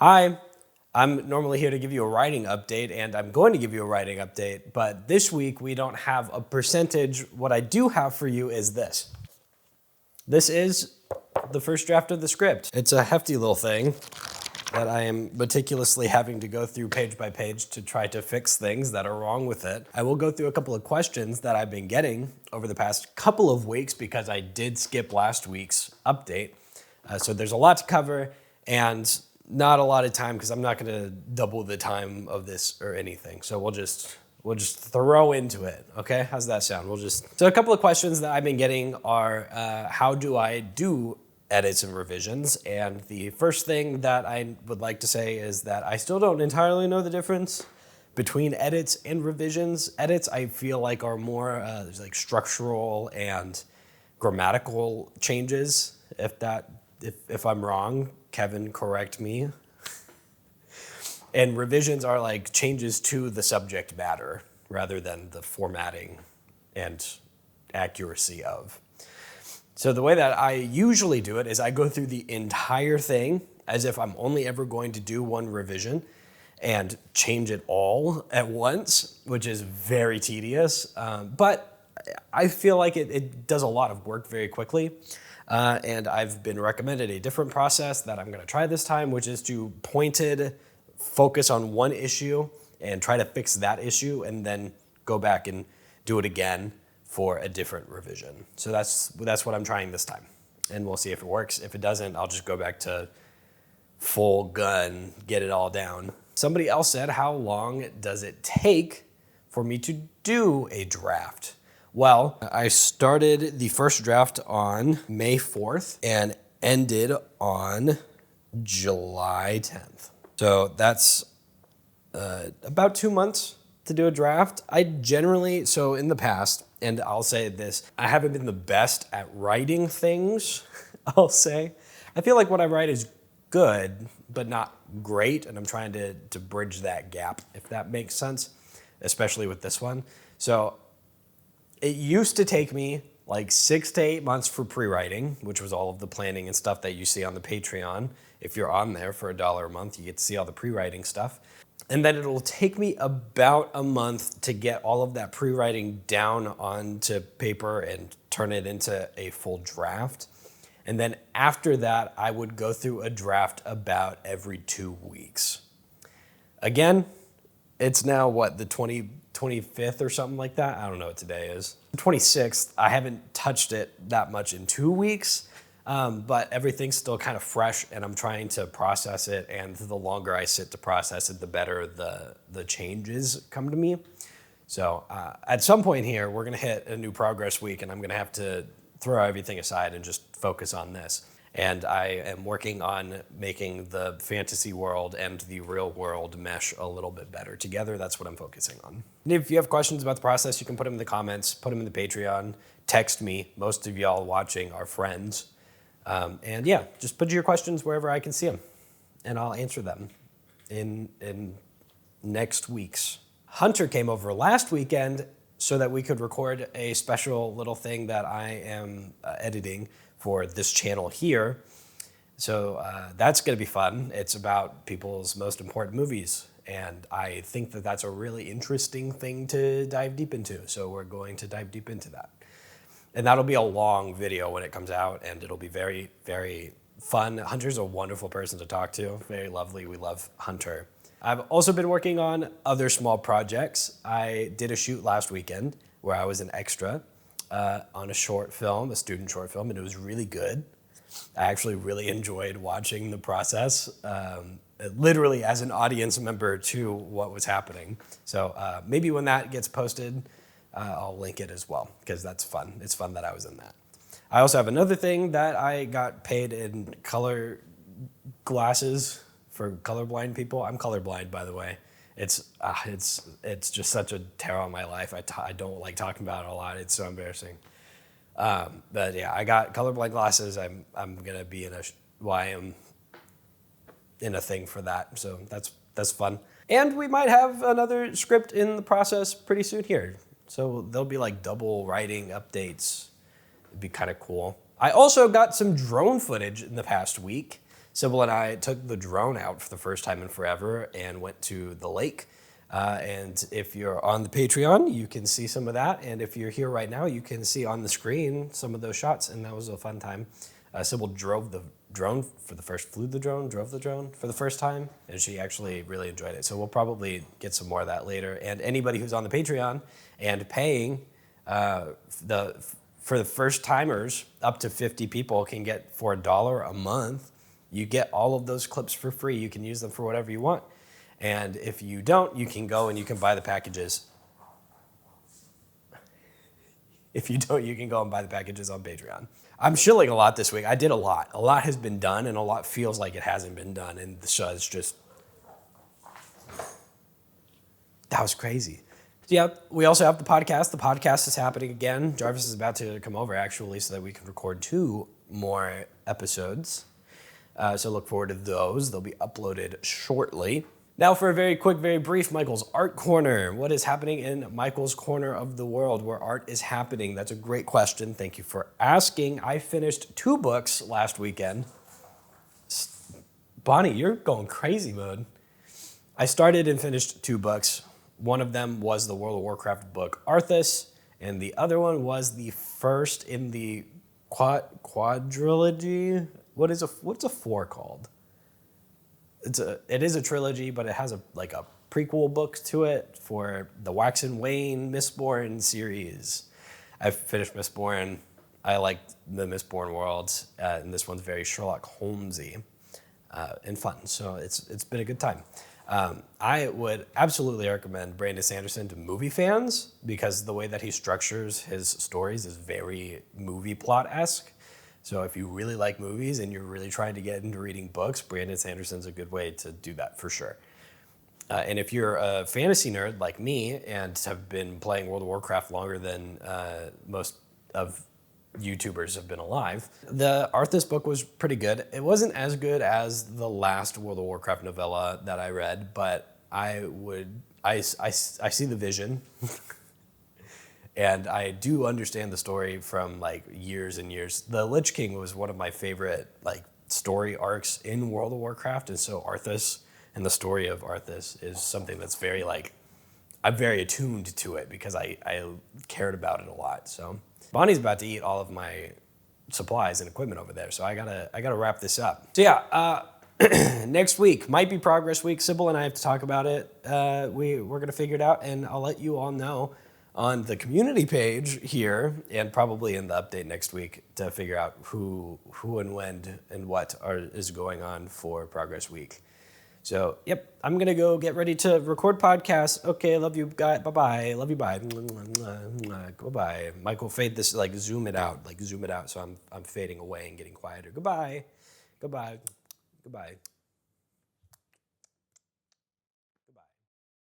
Hi, I'm normally here to give you a writing update, and I'm going to give you a writing update, but this week we don't have a percentage. What I do have for you is this. This is the first draft of the script. It's a hefty little thing that I am meticulously having to go through page by page to try to fix things that are wrong with it. I will go through a couple of questions that I've been getting over the past couple of weeks because I did skip last week's update. So there's a lot to cover and not a lot of time because I'm not going to double the time of this or anything. So we'll just throw into it. Okay, how's that sound? So a couple of questions that I've been getting are how do I do edits and revisions? And the first thing that I would like to say is that I still don't entirely know the difference between edits and revisions. Edits I feel like are more there's like structural and grammatical changes. If I'm wrong, Kevin, correct me. And revisions are like changes to the subject matter rather than the formatting and accuracy of. So the way that I usually do it is I go through the entire thing as if I'm only ever going to do one revision and change it all at once, which is very tedious. But I feel like it does a lot of work very quickly. And I've been recommended a different process that I'm going to try this time, which is to pointed focus on one issue and try to fix that issue and then go back and do it again for a different revision. So that's what I'm trying this time. And we'll see if it works. If it doesn't, I'll just go back to full gun, get it all down. Somebody else said, how long does it take for me to do a draft? Well, I started the first draft on May 4th and ended on July 10th. So that's about 2 months to do a draft. So in the past, and I'll say this, I haven't been the best at writing things, I'll say. I feel like what I write is good, but not great, and I'm trying to bridge that gap, if that makes sense, especially with this one. So it used to take me like 6 to 8 months for pre-writing, which was all of the planning and stuff that you see on the Patreon. If you're on there for $1 a month, you get to see all the pre-writing stuff. And then it'll take me about a month to get all of that pre-writing down onto paper and turn it into a full draft. And then after that, I would go through a draft about every 2 weeks. Again, it's now the 25th or something like that. I don't know what today is. 26th, I haven't touched it that much in 2 weeks, but everything's still kind of fresh and I'm trying to process it. And the longer I sit to process it, the better the changes come to me. So at some point here, we're gonna hit a new progress week and I'm gonna have to throw everything aside and just focus on this. And I am working on making the fantasy world and the real world mesh a little bit better together. That's what I'm focusing on. And if you have questions about the process, you can put them in the comments, put them in the Patreon, text me. Most of y'all watching are friends. And yeah, just put your questions wherever I can see them and I'll answer them in next week's. Hunter came over last weekend so that we could record a special little thing that I am editing for this channel here. So that's gonna be fun. It's about people's most important movies. And I think that that's a really interesting thing to dive deep into. So we're going to dive deep into that. And that'll be a long video when it comes out and it'll be very, very fun. Hunter's a wonderful person to talk to, very lovely. We love Hunter. I've also been working on other small projects. I did a shoot last weekend where I was an extra on a short film, a student short film, and it was really good. I actually really enjoyed watching the process, literally as an audience member to what was happening. So maybe when that gets posted, I'll link it as well, because that's fun. It's fun that I was in that. I also have another thing that I got paid in color glasses for colorblind people. I'm colorblind, by the way. It's just such a tear on my life. I don't like talking about it a lot. It's so embarrassing. But yeah, I got colorblind glasses. I'm gonna be in I am in a thing for that. So that's fun. And we might have another script in the process pretty soon here. So there'll be like double writing updates. It'd be kind of cool. I also got some drone footage in the past week. Sybil and I took the drone out for the first time in forever and went to the lake. And if you're on the Patreon, you can see some of that. And if you're here right now, you can see on the screen some of those shots. And that was a fun time. Sybil drove the drone flew the drone, drove the drone for the first time. And she actually really enjoyed it. So we'll probably get some more of that later. And anybody who's on the Patreon and paying, for the first timers, up to 50 people can get for $1 a month. You get all of those clips for free. You can use them for whatever you want. And if you don't, you can go and you can buy the packages. If you don't, you can go and buy the packages on Patreon. I'm shilling a lot this week. I did a lot. A lot has been done, and a lot feels like it hasn't been done. And so it's just, that was crazy. Yeah, we also have the podcast. The podcast is happening again. Jarvis is about to come over, actually, so that we can record 2 more episodes. So look forward to those. They'll be uploaded shortly. Now for a very quick, very brief Michael's Art Corner. What is happening in Michael's corner of the world where art is happening? That's a great question. Thank you for asking. I finished 2 books last weekend. Bonnie, you're going crazy mode. I started and finished 2 books. One of them was the World of Warcraft book Arthas, and the other one was the first in the quadrilogy. What's a 4 called? It is a trilogy, but it has a prequel book to it for the Wax and Wayne Mistborn series. I finished Mistborn. I liked the Mistborn world, and this one's very Sherlock Holmesy and fun. So it's been a good time. I would absolutely recommend Brandon Sanderson to movie fans because the way that he structures his stories is very movie plot-esque. So if you really like movies and you're really trying to get into reading books, Brandon Sanderson's a good way to do that for sure. And if you're a fantasy nerd like me and have been playing World of Warcraft longer than most of YouTubers have been alive, the Arthas book was pretty good. It wasn't as good as the last World of Warcraft novella that I read, but I see the vision. And I do understand the story from years and years. The Lich King was one of my favorite story arcs in World of Warcraft, and so Arthas and the story of Arthas is something that's very I'm very attuned to it because I cared about it a lot. So Bonnie's about to eat all of my supplies and equipment over there, so I gotta wrap this up. So yeah, next week might be Progress Week. Sybil and I have to talk about it. We're gonna figure it out, and I'll let you all know on the community page here and probably in the update next week to figure out who and when and what is going on for Progress Week. So, yep, I'm going to go get ready to record podcasts. Okay, love you, guys. Bye-bye. Love you, bye. Goodbye. Michael, fade this, zoom it out. Zoom it out so I'm fading away and getting quieter. Goodbye. Goodbye. Goodbye.